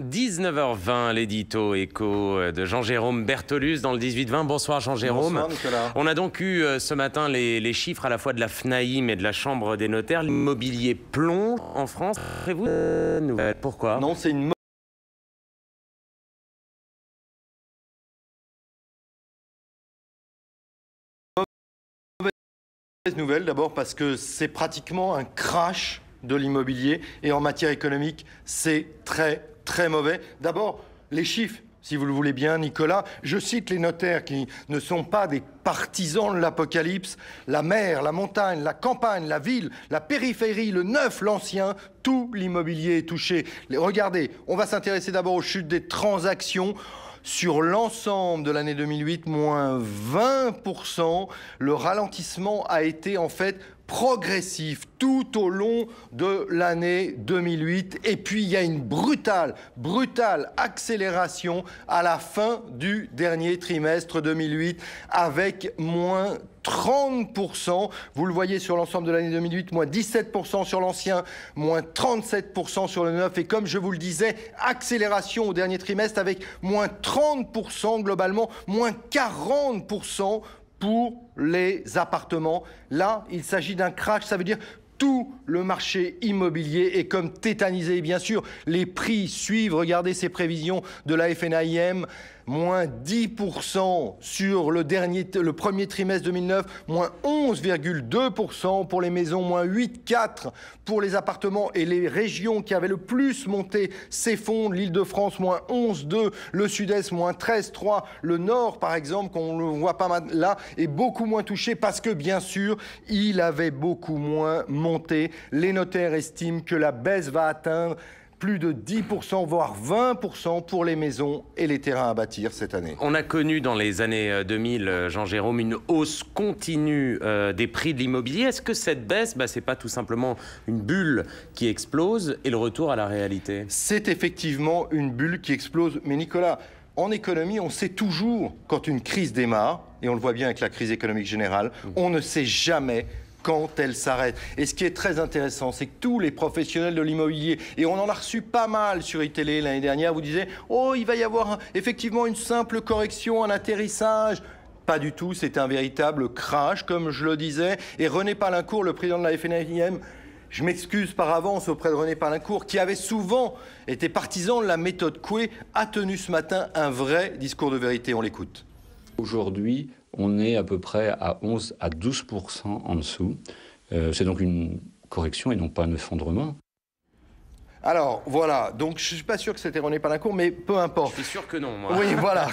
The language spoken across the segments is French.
19h20, l'édito éco de Jean-Jérôme Bertolus dans le 18-20. Bonsoir Jean-Jérôme. Bonsoir Nicolas. On a donc eu ce matin les chiffres à la fois de la FNAIM et de la Chambre des notaires. L'immobilier plonge en France. Après-vous, pourquoi? Non, c'est une mauvaise nouvelle. D'abord parce que c'est pratiquement un crash de l'immobilier et en matière économique, c'est très mauvais. D'abord, les chiffres. Si vous le voulez bien, Nicolas, je cite les notaires qui ne sont pas des partisans de l'apocalypse. La mer, la montagne, la campagne, la ville, la périphérie, le neuf, l'ancien, tout l'immobilier est touché. Regardez, on va s'intéresser d'abord aux chutes des transactions. Sur l'ensemble de l'année 2008, moins 20%, le ralentissement a été en fait progressif tout au long de l'année 2008. Et puis, il y a une brutale accélération à la fin du dernier trimestre 2008 avec moins 30%. Vous le voyez sur l'ensemble de l'année 2008, moins 17% sur l'ancien, moins 37% sur le neuf. Et comme je vous le disais, accélération au dernier trimestre avec moins 30% globalement, moins 40% pour les appartements. Là, il s'agit d'un crash, ça veut dire tout le marché immobilier est comme tétanisé. Bien sûr, les prix suivent. Regardez ces prévisions de la FNAIM. Moins 10% sur le premier trimestre 2009, moins 11,2% pour les maisons, moins 8,4% pour les appartements. Et les régions qui avaient le plus monté s'effondrent. L'Île-de-France, moins 11,2%, le Sud-Est, moins 13,3%. Le Nord, par exemple, qu'on ne voit pas là, est beaucoup moins touché parce que, bien sûr, il avait beaucoup moins monté. Les notaires estiment que la baisse va atteindre plus de 10%, voire 20% pour les maisons et les terrains à bâtir cette année. On a connu dans les années 2000, Jean-Jérôme, une hausse continue des prix de l'immobilier. Est-ce que cette baisse, c'est pas tout simplement une bulle qui explose et le retour à la réalité? C'est effectivement une bulle qui explose. Mais Nicolas, en économie, on sait toujours quand une crise démarre, et on le voit bien avec la crise économique générale, on ne sait jamais quand elle s'arrête. Et ce qui est très intéressant, c'est que tous les professionnels de l'immobilier, et on en a reçu pas mal sur iTélé l'année dernière, vous disaient « Oh, il va y avoir effectivement une simple correction, un atterrissage ». Pas du tout, c'est un véritable crash, comme je le disais. Et René Palincourt, le président de la FNAIM, je m'excuse par avance auprès de René Palincourt, qui avait souvent été partisan de la méthode Coué, a tenu ce matin un vrai discours de vérité. On l'écoute. Aujourd'hui, on est à peu près à 11 à 12% en dessous. C'est donc une correction et non pas un effondrement. Alors, voilà. Donc, je ne suis pas sûr que c'était René Palincourt, mais peu importe. Je suis sûr que non, moi. Oui, voilà.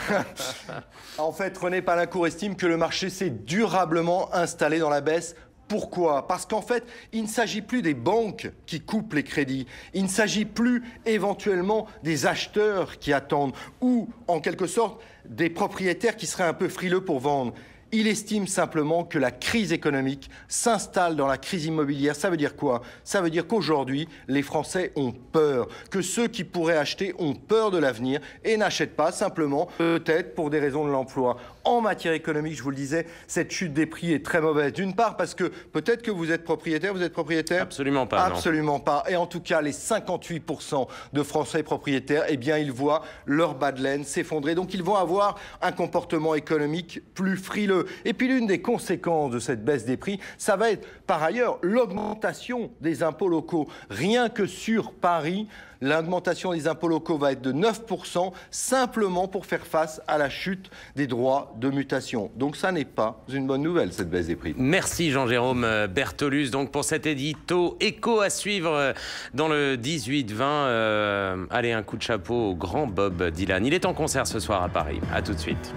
En fait, René Palincourt estime que le marché s'est durablement installé dans la baisse. Pourquoi? Parce qu'en fait, il ne s'agit plus des banques qui coupent les crédits. Il ne s'agit plus éventuellement des acheteurs qui attendent ou, en quelque sorte, des propriétaires qui seraient un peu frileux pour vendre. Il estime simplement que la crise économique s'installe dans la crise immobilière. Ça veut dire quoi? Ça veut dire qu'aujourd'hui, les Français ont peur, que ceux qui pourraient acheter ont peur de l'avenir et n'achètent pas simplement, peut-être pour des raisons de l'emploi. En matière économique, je vous le disais, cette chute des prix est très mauvaise. D'une part parce que peut-être que vous êtes propriétaire. Absolument pas. Absolument pas. Et en tout cas, les 58% de Français propriétaires, eh bien, ils voient leur bas de laine s'effondrer. Donc, ils vont avoir un comportement économique plus frileux. Et puis l'une des conséquences de cette baisse des prix, ça va être par ailleurs l'augmentation des impôts locaux. Rien que sur Paris, l'augmentation des impôts locaux va être de 9%, simplement pour faire face à la chute des droits de mutation. Donc ça n'est pas une bonne nouvelle, cette baisse des prix. Merci Jean-Jérôme Bertolus donc pour cet édito éco à suivre dans le 18-20. Allez, un coup de chapeau au grand Bob Dylan. Il est en concert ce soir à Paris. À tout de suite.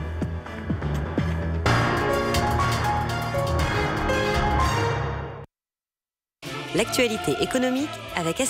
L'actualité économique avec